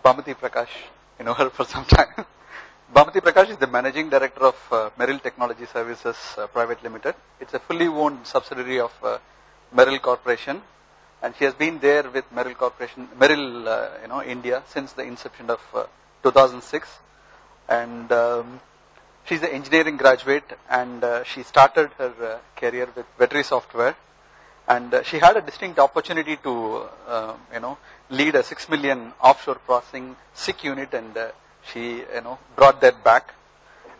Bhamathi Prakash. You know her for some time. Bhamathi Prakash is the Managing Director of Merrill Technology Services Private Limited. It's a fully owned subsidiary of Merrill Corporation, and she has been there with Merrill Corporation, India since the inception of 2006. And she's an engineering graduate, and she started her career with Vettery Software. And she had a distinct opportunity to, lead a 6 million offshore processing SIC unit, and she, brought that back.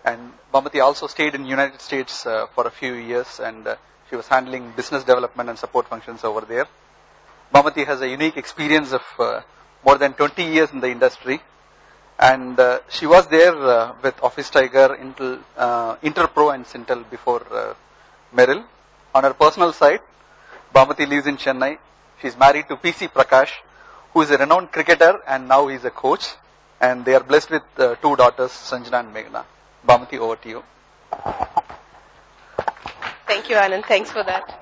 And Bhamathi also stayed in the United States for a few years, and she was handling business development and support functions over there. Bhamathi has a unique experience of more than 20 years in the industry. And she was there with Office Tiger, Interpro and Sintel before Merrill. On her personal side, Bhamathi lives in Chennai. She's married to PC Prakash, who is a renowned cricketer and now he's a coach. And they are blessed with 2 daughters, Sanjana and Meghna. Bhamathi, over to you. Thank you, Anand. Thanks for that.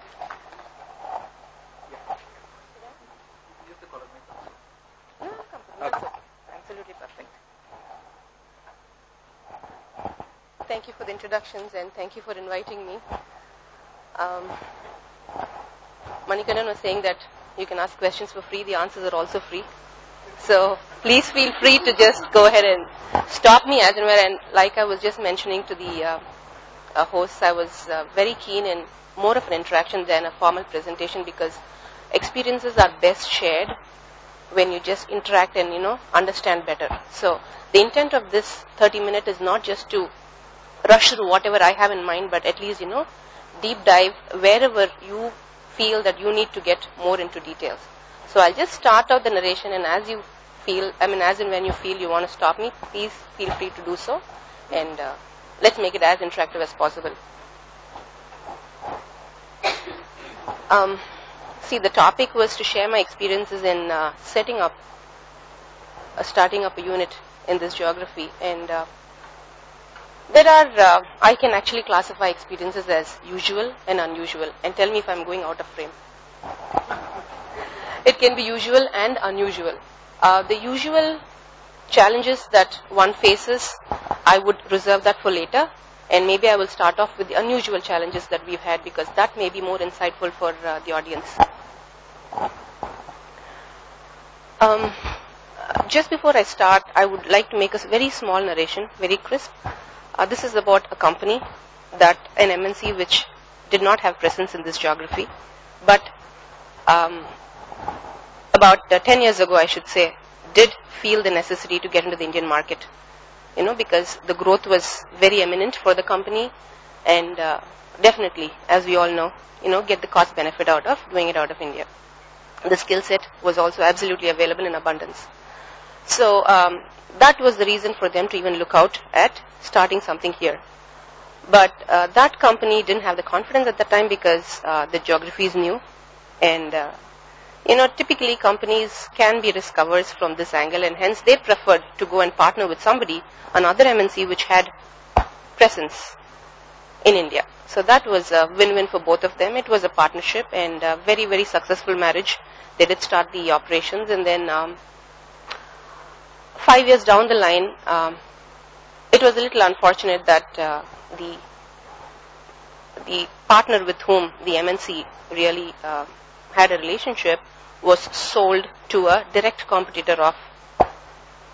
Absolutely perfect. Thank you for the introductions and thank you for inviting me. Manikandan was saying that you can ask questions for free. The answers are also free. So please feel free to just go ahead and stop me as and when. And like I was just mentioning to the hosts, I was very keen in more of an interaction than a formal presentation, because experiences are best shared when you just interact and understand better. So the intent of this 30-minute is not just to rush through whatever I have in mind, but at least deep dive wherever you feel that you need to get more into details. So I'll just start out the narration, and as you feel, as and when you feel you want to stop me, please feel free to do so, and let's make it as interactive as possible. See, the topic was to share my experiences in starting up a unit in this geography, and there are, I can actually classify experiences as usual and unusual, and tell me if I'm going out of frame. It can be usual and unusual. The usual challenges that one faces, I would reserve that for later, and maybe I will start off with the unusual challenges that we've had, because that may be more insightful for the audience. Just before I start, I would like to make a very small narration, very crisp. This is about a company, an MNC which did not have presence in this geography, but about 10 years ago, I should say, did feel the necessity to get into the Indian market, because the growth was very eminent for the company, and definitely, as we all know, get the cost benefit out of doing it out of India. The skill set was also absolutely available in abundance. So that was the reason for them to even look out at starting something here. But that company didn't have the confidence at that time, because the geography is new, and typically companies can be risk-averse from this angle, and hence they preferred to go and partner with somebody, another MNC which had presence in India. So that was a win-win for both of them. It was a partnership and a very, very successful marriage. They did start the operations, and then 5 years down the line, it was a little unfortunate that the partner with whom the MNC really had a relationship was sold to a direct competitor of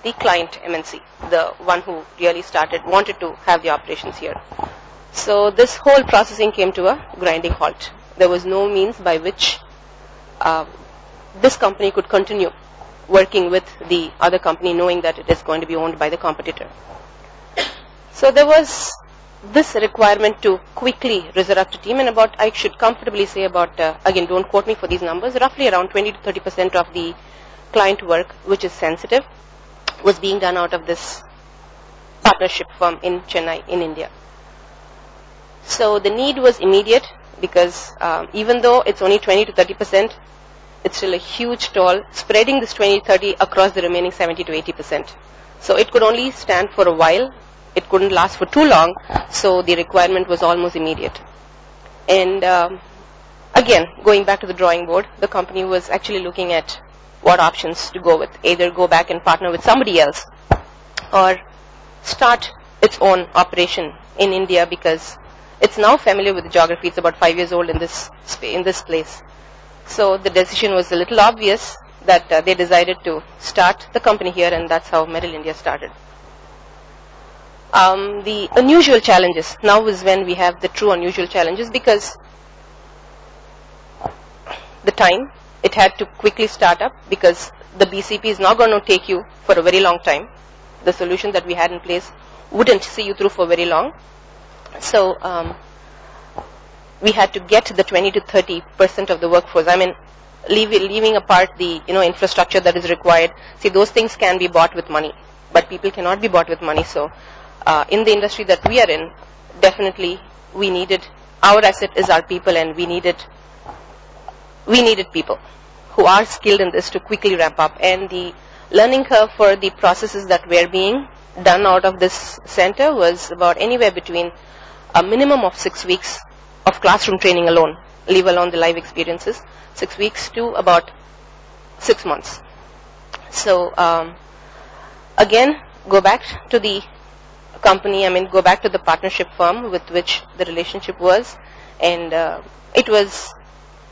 the client MNC, the one who really wanted to have the operations here. So this whole processing came to a grinding halt. There was no means by which this company could continue working with the other company, knowing that it is going to be owned by the competitor. So there was this requirement to quickly resurrect a team, and I should comfortably say again, don't quote me for these numbers, roughly around 20 to 30% of the client work, which is sensitive, was being done out of this partnership firm in Chennai, in India. So the need was immediate, because even though it's only 20 to 30%, it's still a huge toll, spreading this 20-30 across the remaining 70 to 80%. So it could only stand for a while. It couldn't last for too long, so the requirement was almost immediate. And again, going back to the drawing board, the company was actually looking at what options to go with. Either go back and partner with somebody else, or start its own operation in India, because it's now familiar with the geography. It's about 5 years old in this place. So the decision was a little obvious that they decided to start the company here, and that's how Merrill India started. The unusual challenges. Now is when we have the true unusual challenges, because the time it had to quickly start up, because the BCP is not going to take you for a very long time. The solution that we had in place wouldn't see you through for very long. So we had to get the 20 to 30% of the workforce. I mean, leaving apart the infrastructure that is required. See, those things can be bought with money, but people cannot be bought with money. So in the industry that we are in, definitely we needed, our asset is our people, and we needed people who are skilled in this to quickly ramp up. And the learning curve for the processes that were being done out of this center was about anywhere between a minimum of 6 weeks of classroom training alone, leave alone the live experiences, 6 weeks to about 6 months. So again, go back to the company, go back to the partnership firm with which the relationship was, and it was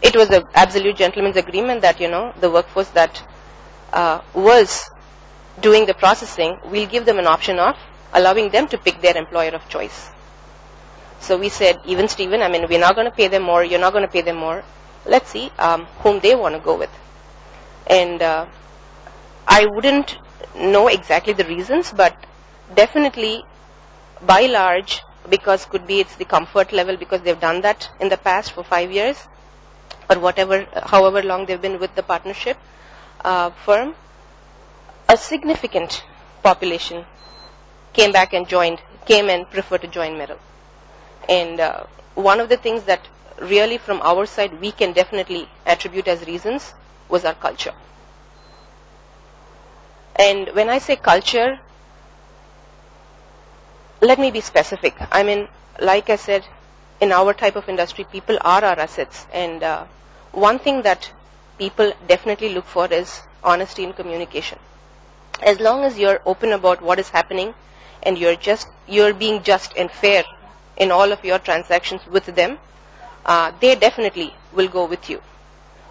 an absolute gentleman's agreement that the workforce that was doing the processing, we'll give them an option of allowing them to pick their employer of choice. So we said, even Steven, we're not going to pay them more, you're not going to pay them more. Let's see whom they want to go with. And I wouldn't know exactly the reasons, but definitely, by large, because could be it's the comfort level, because they've done that in the past for 5 years, or however long they've been with the partnership firm, a significant population came and preferred to join Merrill. And one of the things that really from our side we can definitely attribute as reasons was our culture. And when I say culture, let me be specific. Like I said, in our type of industry, people are our assets. And one thing that people definitely look for is honesty in communication. As long as you're open about what is happening, and you're being just and fair in all of your transactions with them, they definitely will go with you.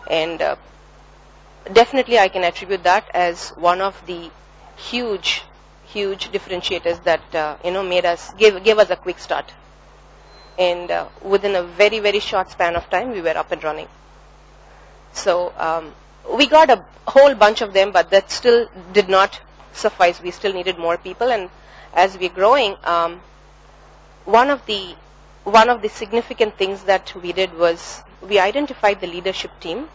And definitely I can attribute that as one of the huge differentiators that made us gave us a quick start. And within a very, very short span of time, we were up and running. So we got a whole bunch of them, but that still did not suffice. We still needed more people. And as we're growing, one of the significant things that we did was we identified the leadership team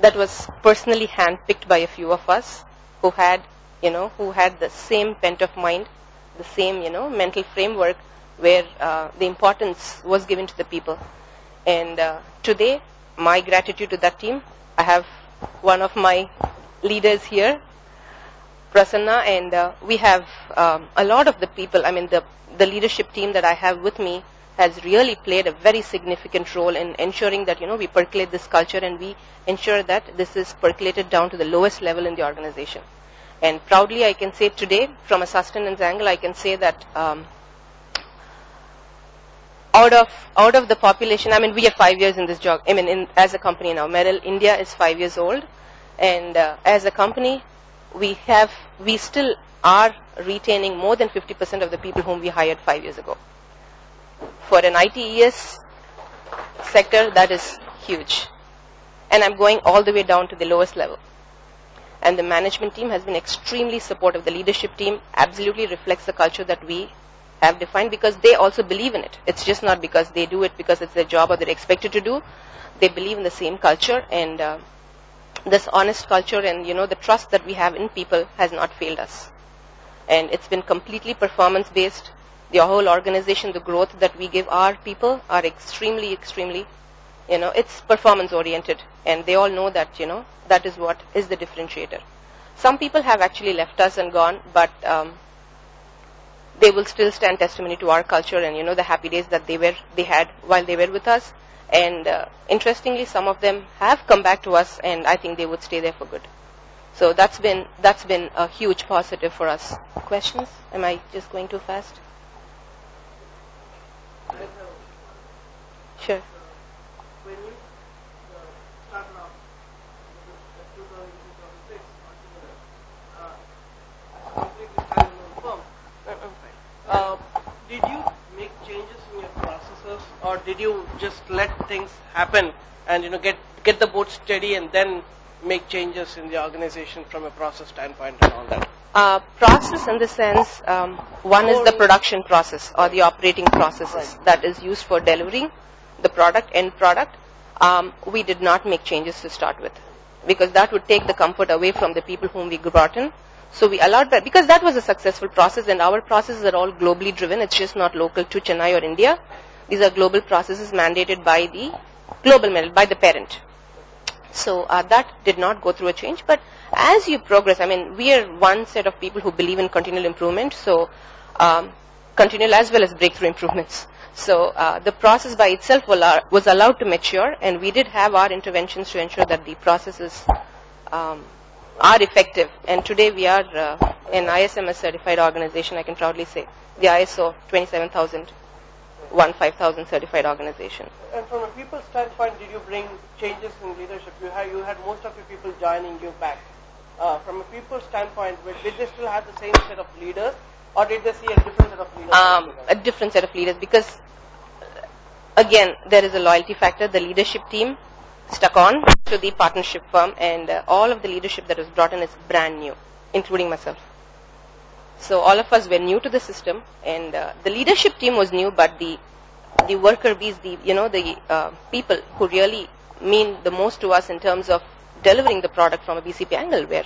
that was personally handpicked by a few of us who had the same bent of mind, the same mental framework, where the importance was given to the people. And today, my gratitude to that team. I have one of my leaders here, Prasanna, and we have a lot of the people. The leadership team that I have with me has really played a very significant role in ensuring that we percolate this culture, and we ensure that this is percolated down to the lowest level in the organization. And proudly I can say today, from a sustenance angle, I can say that out of the population, we are 5 years in this job. As a company now, Merrill India is 5 years old, and as a company, we still are retaining more than 50% of the people whom we hired 5 years ago. For an ITES sector, that is huge. And I'm going all the way down to the lowest level. And the management team has been extremely supportive. The leadership team absolutely reflects the culture that we have defined, because they also believe in it. It's just not because they do it because it's their job or they're expected to do. They believe in the same culture, and this honest culture and the trust that we have in people has not failed us. And it's been completely performance based. The whole organization, the growth that we give our people are extremely, it's performance oriented, and they all know that that is what is the differentiator. Some people have actually left us and gone, but they will still stand testimony to our culture and the happy days that they had while they were with us. And interestingly, some of them have come back to us, and I think they would stay there for good. So that's been a huge positive for us. Questions? Am I just going too fast? Sure. When you started off in 2006, as a completely standalone firm, did you make changes in your processes, or did you just let things happen and get the boat steady and then make changes in the organization from a process standpoint and all that? Process in the sense, one is the production process or the operating processes that is used for delivering the end product. We did not make changes to start with, because that would take the comfort away from the people whom we brought in. So we allowed that, because that was a successful process, and our processes are all globally driven. It's just not local to Chennai or India. These are global processes mandated by the by the parent. So that did not go through a change. But as you progress, we are one set of people who believe in continual improvement. So continual as well as breakthrough improvements. So the process by itself was allowed to mature, and we did have our interventions to ensure that the processes are effective. And today we are an ISMS certified organization, I can proudly say. The ISO 27000 5000 certified organization. And from a people standpoint, did you bring changes in leadership? You had most of your people joining you back. From a people standpoint, did they still have the same set of leaders, or did they see a different set of leaders? A different set of leaders, because again, there is a loyalty factor. The leadership team stuck on to the partnership firm, and all of the leadership that was brought in is brand new, including myself. So all of us were new to the system, and the leadership team was new, but the worker bees, the people who really mean the most to us in terms of delivering the product from a BCP angle, where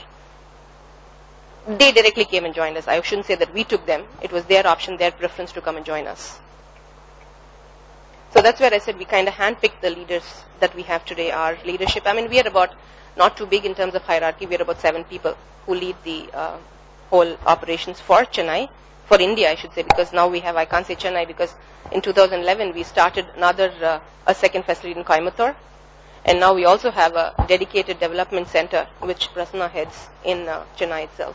they directly came and joined us. I shouldn't say that we took them. It was their option, their preference to come and join us. So that's where I said we kind of handpicked the leaders that we have today, our leadership. We are about not too big in terms of hierarchy. We are about 7 people who lead the whole operations for Chennai, for India I should say, because now we have, I can't say Chennai because in 2011 we started a second facility in Coimbatore, and now we also have a dedicated development center which Prasanna heads in Chennai itself.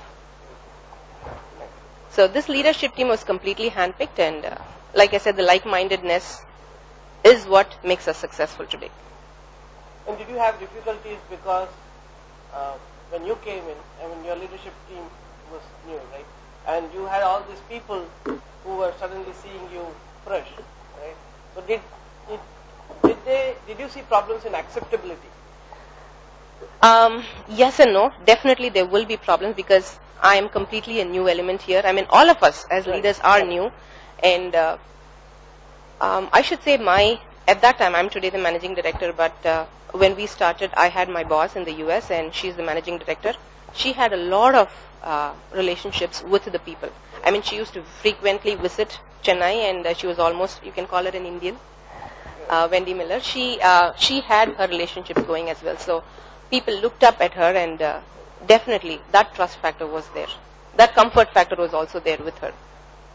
So this leadership team was completely handpicked, and like I said, the like-mindedness is what makes us successful today. And did you have difficulties because when you came in, your leadership team was new, right? And you had all these people who were suddenly seeing you fresh, right? So did you see problems in acceptability? Yes and no. Definitely there will be problems, because I am completely a new element here. All of us as leaders are new, and I should say at that time, I'm today the managing director, but when we started, I had my boss in the US, and she's the managing director. She had a lot of relationships with the people. She used to frequently visit Chennai, and she was almost, you can call her an Indian, Wendy Miller. She had her relationships going as well. So people looked up at her, and definitely that trust factor was there. That comfort factor was also there with her.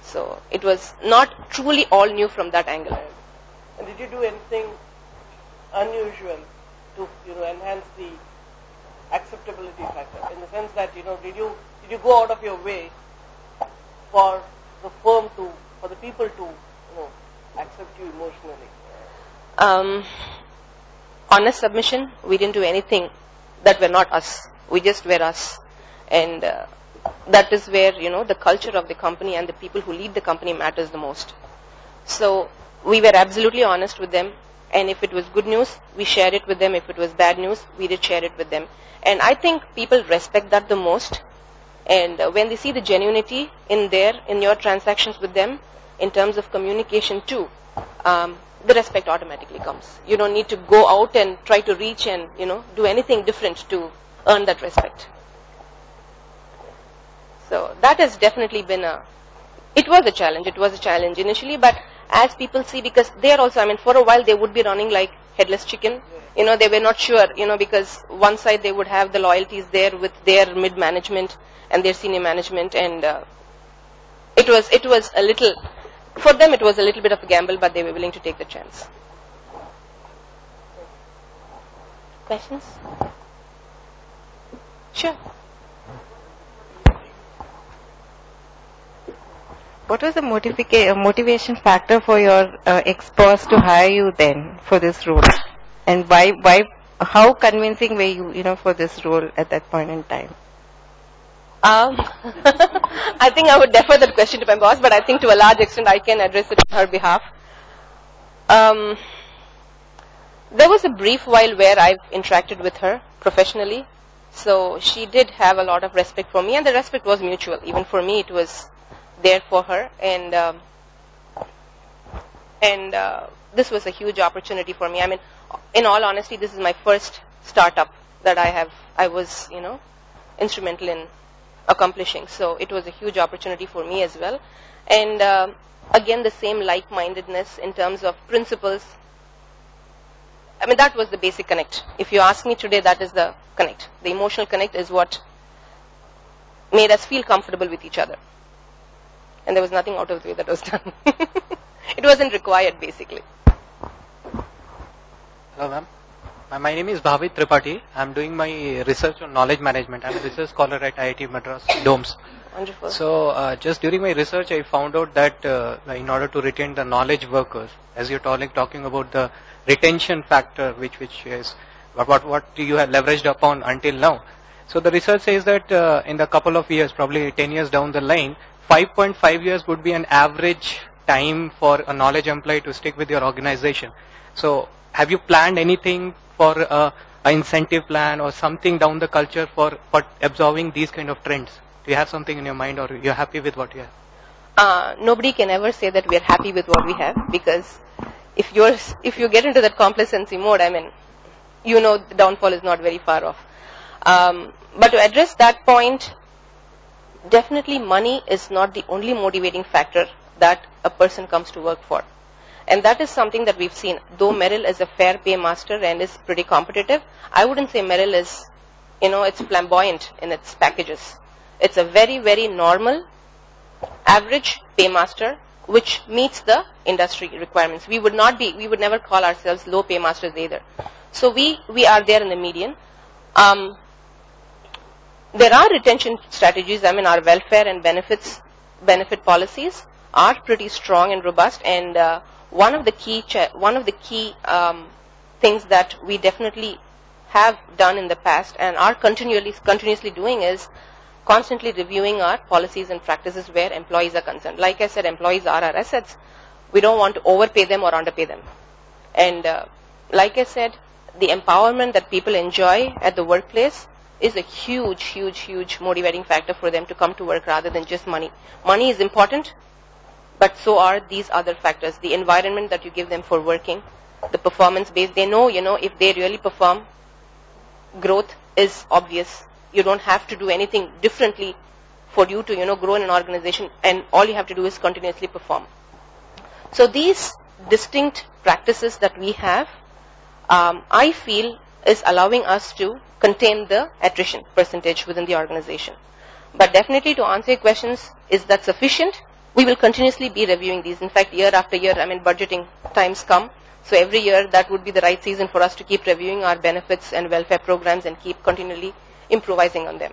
So it was not truly all new from that angle. And did you do anything unusual to enhance the acceptability factor, in the sense that did you go out of your way for the people to accept you emotionally? Honest submission, we didn't do anything that were not us. We just were us, and that is where the culture of the company and the people who lead the company matters the most. So we were absolutely honest with them, and if it was good news, we shared it with them. If it was bad news, we did share it with them. And I think people respect that the most. And when they see the genuinity in your transactions with them, in terms of communication too, the respect automatically comes. You don't need to go out and try to reach and do anything different to earn that respect. So that has definitely been it was a challenge. It was a challenge initially, but as people see, because they are also, for a while they would be running like headless chicken. They were not sure, because one side they would have the loyalties there with their mid-management and their senior management, and it was a little, for them it was a little bit of a gamble, but they were willing to take the chance. Questions? Sure. What was the motivation factor for your ex-boss to hire you then for this role? And how convincing were you, for this role at that point in time? I think I would defer that question to my boss, but I think to a large extent I can address it on her behalf. There was a brief while where I've interacted with her professionally, so she did have a lot of respect for me, and the respect was mutual. Even for me, it was there for her, and this was a huge opportunity for me. I mean, in all honesty, this is my first startup that I was instrumental in accomplishing. So it was a huge opportunity for me as well. And again, the same like-mindedness in terms of principles. I mean, that was the basic connect. If you ask me today, that is the connect. The emotional connect is what made us feel comfortable with each other. And there was nothing out of the way that was done. It wasn't required, basically. Hello, ma'am. My name is Bhamathi. I'm doing my research on knowledge management. I'm a research scholar at IIT Madras, DOMS. Wonderful. So, just during my research, I found out that in order to retain the knowledge workers, as you're talking about the retention factor, which is what you have leveraged upon until now. So, the research says that in the couple of years, probably 10 years down the line, 5.5 years would be an average time for a knowledge employee to stick with your organization. So, have you planned anything for an incentive plan or something down the culture for absorbing these kind of trends? Do you have something in your mind, or you're happy with what you have? Nobody can ever say that we're happy with what we have, because if you get into that complacency mode, I mean, the downfall is not very far off. But to address that point, definitely money is not the only motivating factor that a person comes to work for. And that is something that we've seen. Though Merrill is a fair pay master and is pretty competitive, I wouldn't say Merrill is, it's flamboyant in its packages. It's a very, very normal, average paymaster which meets the industry requirements. We would never call ourselves low paymasters either. So we are there in the median. There are retention strategies. I mean, our welfare and benefit policies are pretty strong and robust, and one of the key things that we definitely have done in the past and are continuously doing is constantly reviewing our policies and practices where employees are concerned. Like I said, employees are our assets. We don't want to overpay them or underpay them. And like I said, the empowerment that people enjoy at the workplace is a huge, huge, huge motivating factor for them to come to work rather than just money. Money is important, but so are these other factors. The environment that you give them for working, the performance base. They know, if they really perform, growth is obvious. You don't have to do anything differently for you to, grow in an organization, and all you have to do is continuously perform. So these distinct practices that we have, I feel is allowing us to contain the attrition percentage within the organization. But definitely, to answer your questions, is that sufficient? We will continuously be reviewing these. In fact, year after year, budgeting times come. So every year, that would be the right season for us to keep reviewing our benefits and welfare programs and keep continually improvising on them.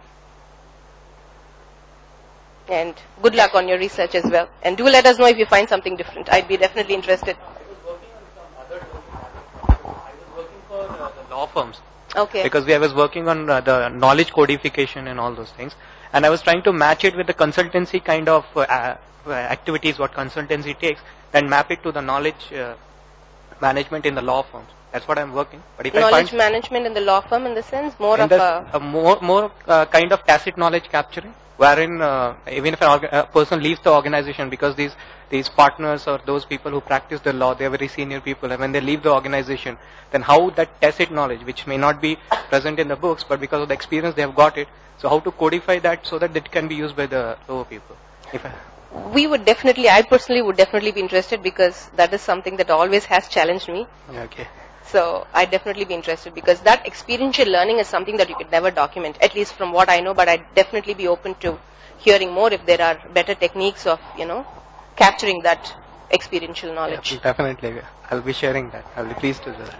And good luck on your research as well. And do let us know if you find something different. I'd be definitely interested. I was working on some other domain. I was working for the law firms. Okay. Because I was working on the knowledge codification and all those things. And I was trying to match it with the consultancy kind of activities what consultancy takes, then map it to the knowledge management in the law firms. That's what I'm working. But if knowledge management in the law firm, in the sense, more of a more kind of tacit knowledge capturing, wherein even if a person leaves the organization, because these partners or those people who practice the law, they are very senior people, and when they leave the organization, then how that tacit knowledge, which may not be present in the books, but because of the experience they have got it, so how to codify that so that it can be used by the lower people. I personally would definitely be interested, because that is something that always has challenged me. Okay. So I'd definitely be interested, because that experiential learning is something that you could never document, at least from what I know, but I'd definitely be open to hearing more if there are better techniques of, capturing that experiential knowledge. Yeah, definitely. I'll be sharing that. I'll be pleased to do that.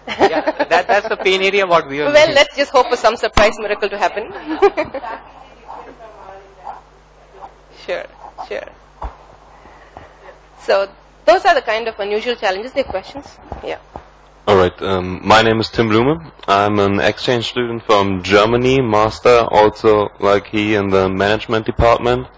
Yeah, that's the pain area what we are. Well, let's just hope for some surprise miracle to happen. Sure, sure. So those are the kind of unusual challenges. There are questions? Yeah. All right. My name is Tim Blume. I'm an exchange student from Germany, master also like he in the management department.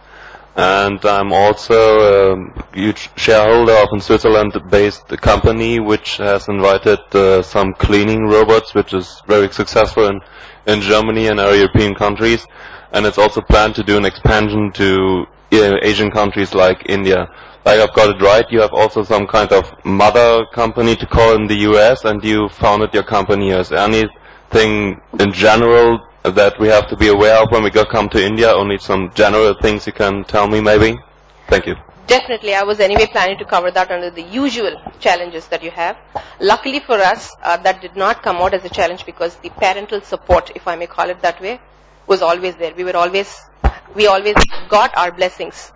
And I'm also a huge shareholder of a Switzerland-based company which has invited some cleaning robots, which is very successful in Germany and other European countries. And it's also planned to do an expansion to Asian countries like India. Like I've got it right, you have also some kind of mother company to call in the US, and you founded your company. Is there anything in general that we have to be aware of when we come to India? Only some general things you can tell me maybe? Thank you. Definitely. I was anyway planning to cover that under the usual challenges that you have. Luckily for us, that did not come out as a challenge because the parental support, if I may call it that way, was always there. We always got our blessings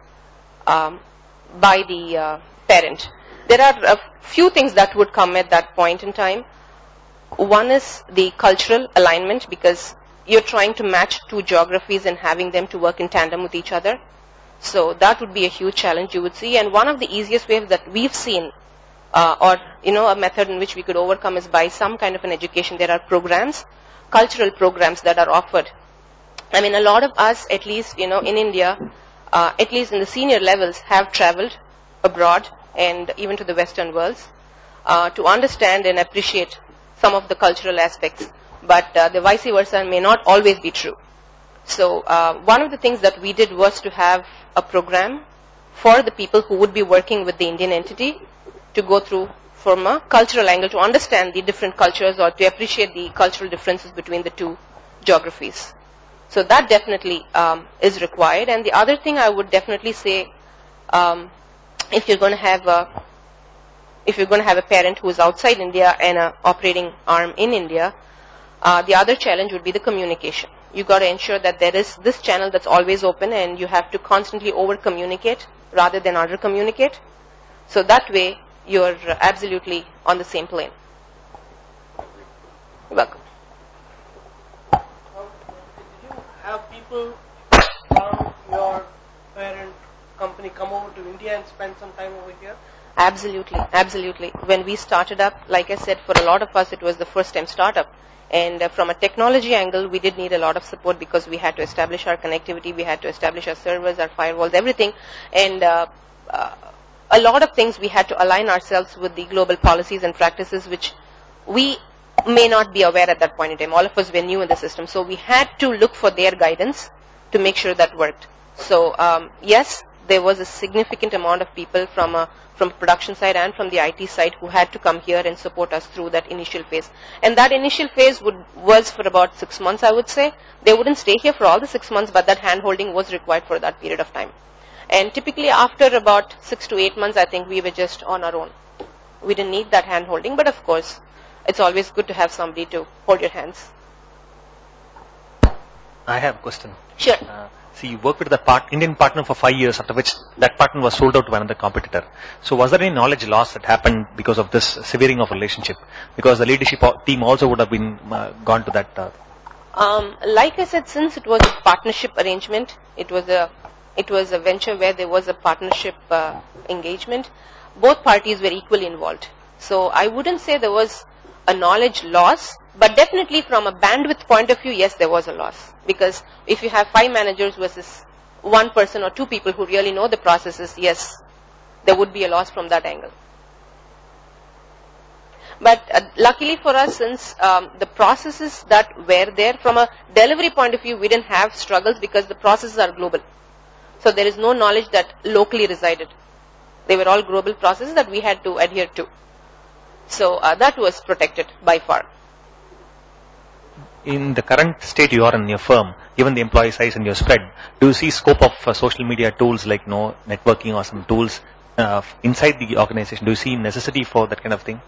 by the parent. There are a few things that would come at that point in time. One is the cultural alignment, because you're trying to match two geographies and having them to work in tandem with each other. So that would be a huge challenge you would see. And one of the easiest ways that we've seen, or a method in which we could overcome, is by some kind of an education. There are programs, cultural programs that are offered. I mean, a lot of us, at least in India, at least in the senior levels, have traveled abroad and even to the Western worlds to understand and appreciate some of the cultural aspects. But the vice versa may not always be true. So one of the things that we did was to have a program for the people who would be working with the Indian entity to go through from a cultural angle, to understand the different cultures or to appreciate the cultural differences between the two geographies. So that definitely is required. And the other thing I would definitely say, if you're going to have a parent who is outside India and an operating arm in India, the other challenge would be the communication. You got to ensure that there is this channel that's always open, and you have to constantly over communicate rather than under communicate. So that way you're absolutely on the same plane. You're welcome. Did you have people from your parent company come over to India and spend some time over here? Absolutely, absolutely. When we started up, like I said, for a lot of us it was the first time startup. And from a technology angle, we did need a lot of support because we had to establish our connectivity, we had to establish our servers, our firewalls, everything. And a lot of things we had to align ourselves with the global policies and practices, which we may not be aware at that point in time. All of us were new in the system. So we had to look for their guidance to make sure that worked. So yes, there was a significant amount of people from production side and from the IT side who had to come here and support us through that initial phase. And that initial phase was for about 6 months, I would say. They wouldn't stay here for all the 6 months, but that hand-holding was required for that period of time. And typically after about 6 to 8 months, I think we were just on our own. We didn't need that hand-holding, but of course, it's always good to have somebody to hold your hands. I have a question. Sure. See, you worked with the Indian partner for 5 years, after which that partner was sold out to another competitor. So was there any knowledge loss that happened because of this severing of relationship? Because the leadership team also would have been gone to that. Like I said, since it was a partnership arrangement, it was a venture where there was a partnership engagement. Both parties were equally involved. So I wouldn't say there was a knowledge loss, but definitely from a bandwidth point of view, yes, there was a loss. Because if you have 5 managers versus 1 person or 2 people who really know the processes, yes, there would be a loss from that angle. But luckily for us, since the processes that were there, from a delivery point of view, we didn't have struggles because the processes are global. So there is no knowledge that locally resided. They were all global processes that we had to adhere to. So that was protected by far. In the current state you are in your firm, given the employee size and your spread, do you see scope of social media tools like networking or some tools inside the organization? Do you see necessity for that kind of thing?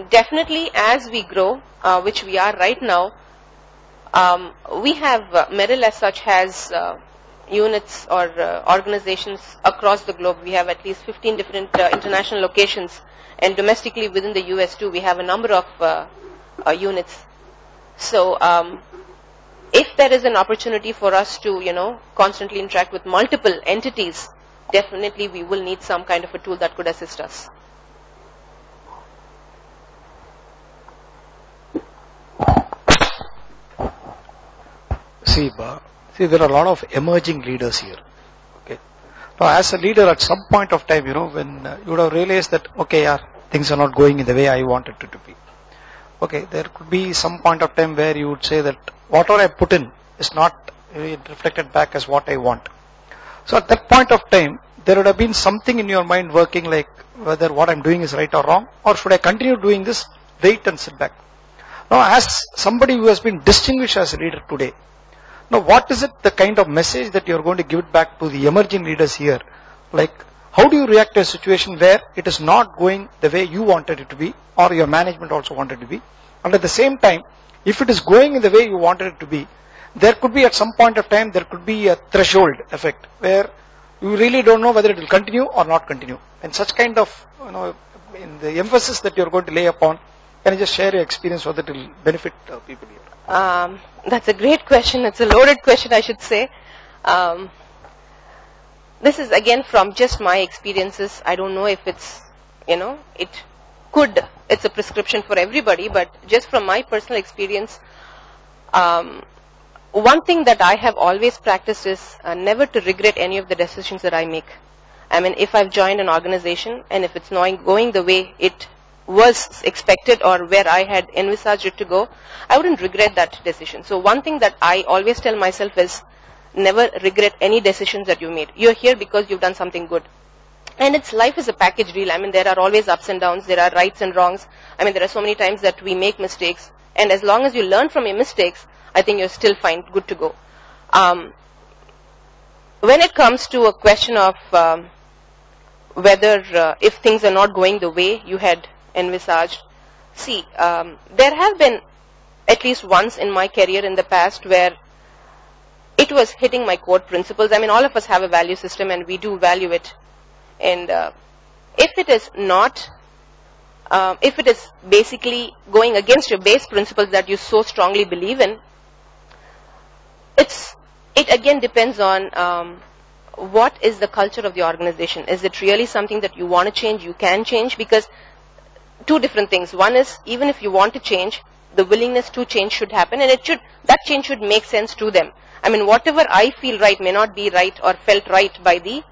Definitely, as we grow, which we are right now, we have Merrill as such has units or organizations across the globe. We have at least 15 different international locations, and domestically within the US too, we have a number of units. So if there is an opportunity for us to, constantly interact with multiple entities, definitely we will need some kind of a tool that could assist us. See, there are a lot of emerging leaders here. Okay. Now, as a leader, at some point of time, when you would have realized that, okay, yeah, things are not going in the way I wanted it to be. Okay, there could be some point of time where you would say that whatever I put in is not reflected back as what I want. So at that point of time, there would have been something in your mind working like whether what I'm doing is right or wrong, or should I continue doing this, wait and sit back. Now, as somebody who has been distinguished as a leader today, now what is it, the kind of message that you're going to give it back to the emerging leaders here? Like, how do you react to a situation where it is not going the way you wanted it to be, or your management also wanted it to be? And at the same time, if it is going in the way you wanted it to be, there could be at some point of time, there could be a threshold effect where you really don't know whether it will continue or not continue. And such kind of, in the emphasis that you're going to lay upon, can you just share your experience so that it will benefit people here? That's a great question. It's a loaded question, I should say. This is again from just my experiences. I don't know if it's, it's a prescription for everybody, but just from my personal experience, one thing that I have always practiced is never to regret any of the decisions that I make. I mean, if I've joined an organization and if it's not going the way it was expected or where I had envisaged it to go, I wouldn't regret that decision. So one thing that I always tell myself is never regret any decisions that you made. You're here because you've done something good. And life is a package deal. I mean, there are always ups and downs. There are rights and wrongs. I mean, there are so many times that we make mistakes. And as long as you learn from your mistakes, I think you're still fine, good to go. When it comes to a question of whether if things are not going the way you had envisaged, see, there have been at least once in my career in the past where it was hitting my core principles. I mean, all of us have a value system and we do value it. And if it is not, if it is basically going against your base principles that you so strongly believe in, it again depends on what is the culture of the organization. Is it really something that you want to change, you can change? Because two different things. One is, even if you want to change, the willingness to change should happen, and that change should make sense to them. I mean, whatever I feel right may not be right or felt right by the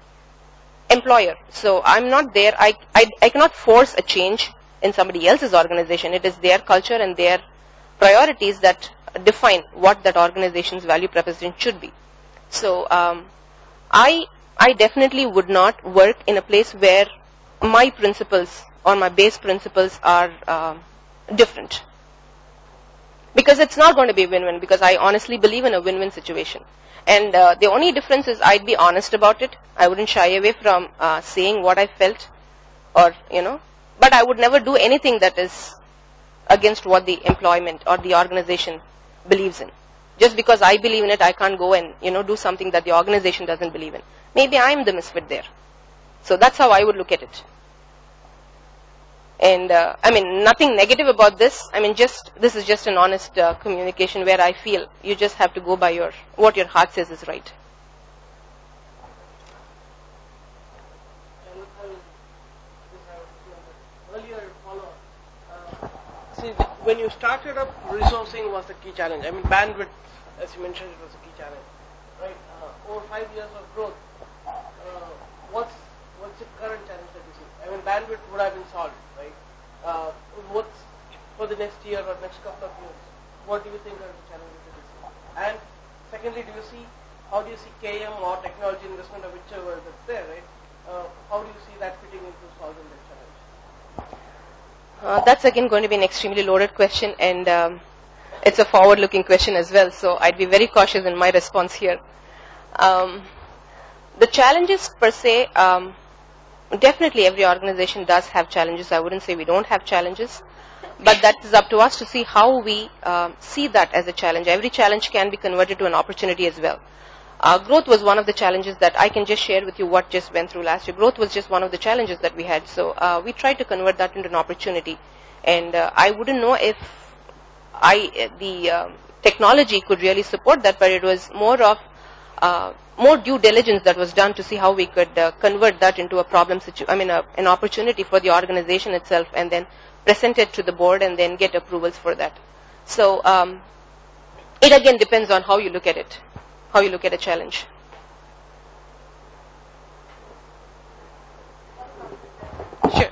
employer. So I'm not there. I cannot force a change in somebody else's organization. It is their culture and their priorities that define what that organization's value proposition should be. So I definitely would not work in a place where my principles or my base principles are different. Because it's not going to be win-win, because I honestly believe in a win-win situation. And the only difference is I'd be honest about it. I wouldn't shy away from saying what I felt, or, but I would never do anything that is against what the employment or the organization believes in. Just because I believe in it, I can't go and, do something that the organization doesn't believe in. Maybe I'm the misfit there. So that's how I would look at it. And I mean, nothing negative about this. I mean, this is just an honest communication where I feel you just have to go by what your heart says is right. Earlier follow-up. See, when you started up, resourcing was the key challenge. I mean, bandwidth, as you mentioned, it was a key challenge, right? Over 5 years of growth, what's the current challenge that you see? I mean, bandwidth would have been solved, right? What's for the next year or next couple of years? What do you think are the challenges that you see? And secondly, how do you see KM or technology investment or whichever that's there, right? How do you see that fitting into solving that challenge? That's again going to be an extremely loaded question, and it's a forward-looking question as well. So I'd be very cautious in my response here. The challenges per se, definitely every organization does have challenges. I wouldn't say we don't have challenges, but that is up to us to see how we see that as a challenge. Every challenge can be converted to an opportunity as well. growth was one of the challenges that I can just share with you what just went through last year. Growth was just one of the challenges that we had. So we tried to convert that into an opportunity. And I wouldn't know if the technology could really support that, but it was more of more due diligence that was done to see how we could convert that into a an opportunity for the organization itself, and then present it to the board and then get approvals for that. So it again depends on how you look at it, how you look at a challenge. Sure.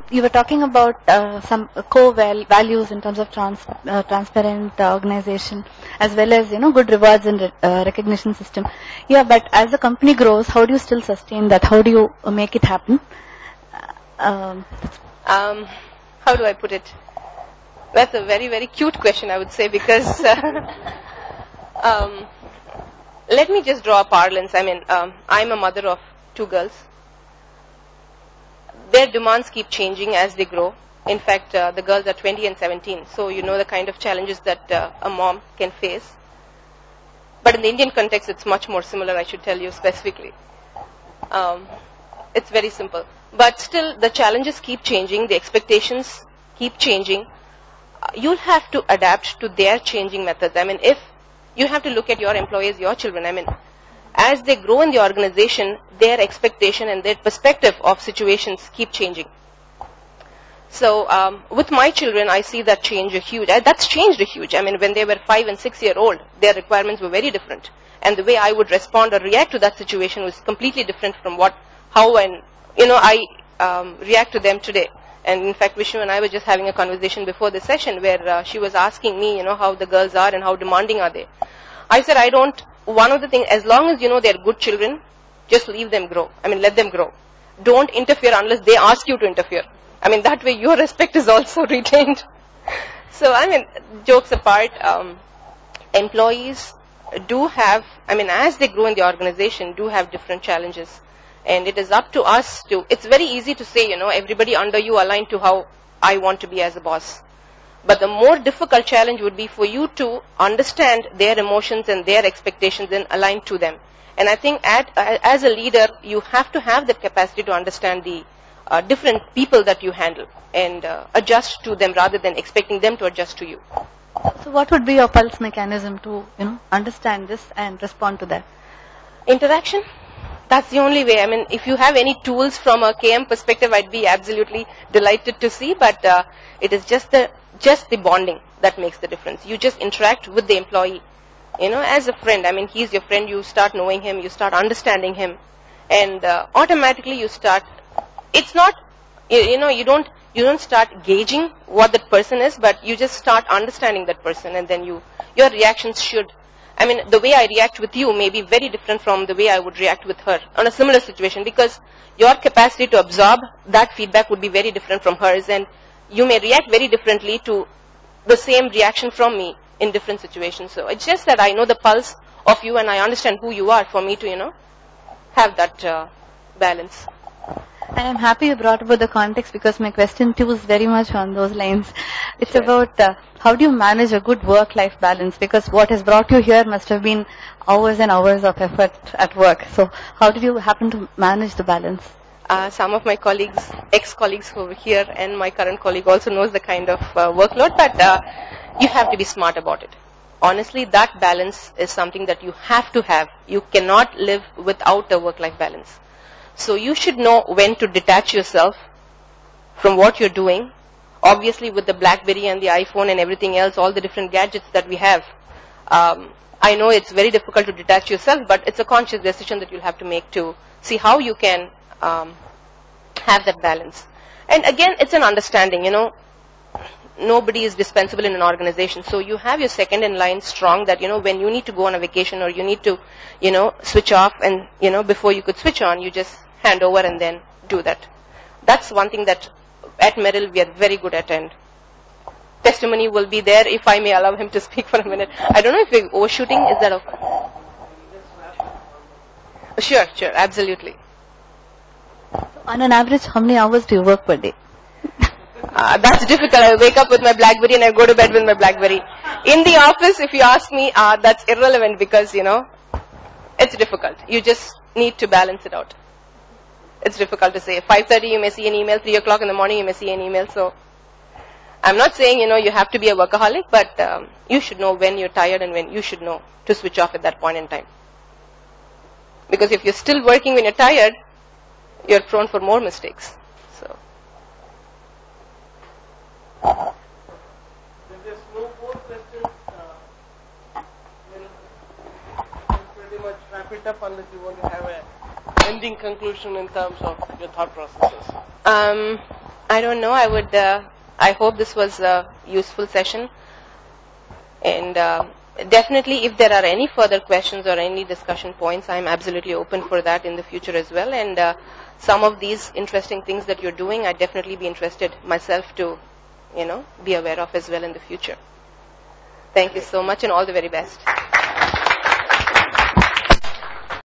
You were talking about some core values in terms of transparent organization, as well as good rewards and recognition system. Yeah, but as the company grows, how do you still sustain that? How do you make it happen? How do I put it? That's a very, very cute question, I would say, because let me just draw a parlance. I'm a mother of 2 girls. Their demands keep changing as they grow. In fact, the girls are 20 and 17, so you know the kind of challenges that a mom can face. But in the Indian context, it's much more similar, I should tell you specifically. It's very simple. But still, the challenges keep changing, the expectations keep changing. You'll have to adapt to their changing methods. If you have to look at your employees, your children, as they grow in the organization, their expectation and their perspective of situations keep changing. So with my children, I see that change a huge. That's changed a huge. When they were 5 and 6 year old, their requirements were very different, and the way I would respond or react to that situation was completely different from how I react to them today. And in fact, Vishnu and I were just having a conversation before the session where she was asking me, how the girls are and how demanding are they. I said, one of the things, as long as they're good children, just leave them grow. Let them grow. Don't interfere unless they ask you to interfere. That way your respect is also retained. So, jokes apart, employees do have, as they grow in the organization, do have different challenges. And it is up to us it's very easy to say, everybody under you aligned to how I want to be as a boss. But the more difficult challenge would be for you to understand their emotions and their expectations and align to them. And I think as a leader, you have to have that capacity to understand the different people that you handle and adjust to them rather than expecting them to adjust to you. So what would be your pulse mechanism to, understand this and respond to that? Interaction. That's the only way. If you have any tools from a KM perspective, I'd be absolutely delighted to see, but it is just the bonding that makes the difference. You just interact with the employee, as a friend. He's your friend, you start knowing him, you start understanding him, and automatically you start, it's not, you don't start gauging what that person is, but you just start understanding that person, and then your reactions should, the way I react with you may be very different from the way I would react with her on a similar situation, because your capacity to absorb that feedback would be very different from hers, and you may react very differently to the same reaction from me in different situations. So it's just that I know the pulse of you and I understand who you are for me to, have that balance. And I'm happy you brought about the context, because my question too is very much on those lines. It's about how do you manage a good work-life balance, because what has brought you here must have been hours and hours of effort at work. So how did you happen to manage the balance? Some of my colleagues, ex-colleagues who are here, and my current colleague also knows the kind of workload, but you have to be smart about it. Honestly, that balance is something that you have to have. You cannot live without a work-life balance. So you should know when to detach yourself from what you're doing. Obviously, with the BlackBerry and the iPhone and everything else, all the different gadgets that we have, I know it's very difficult to detach yourself, but it's a conscious decision that you'll have to make to see how you can have that balance. And again, it's an understanding, nobody is dispensable in an organization. So you have your second in line strong that, when you need to go on a vacation or you need to, switch off and, before you could switch on, you just hand over and then do that. That's one thing that at Merrill we are very good at, and testimony will be there if I may allow him to speak for a minute. I don't know if we're overshooting. Is that okay? Sure, absolutely. On an average, how many hours do you work per day? That's difficult. I wake up with my BlackBerry and I go to bed with my BlackBerry. In the office, if you ask me, that's irrelevant because, it's difficult. You just need to balance it out. It's difficult to say. 5:30 you may see an email, 3 o'clock in the morning you may see an email. So I'm not saying, you have to be a workaholic, but you should know when you're tired and when you should know to switch off at that point in time. Because if you're still working when you're tired, you're prone for more mistakes. So. There's no more questions. We'll pretty much wrap it up unless you want to have an ending conclusion in terms of your thought processes. I don't know. I hope this was a useful session. And definitely if there are any further questions or any discussion points, I'm absolutely open for that in the future as well. And some of these interesting things that you're doing, I'd definitely be interested myself to, be aware of as well in the future. Thank you so much and all the very best.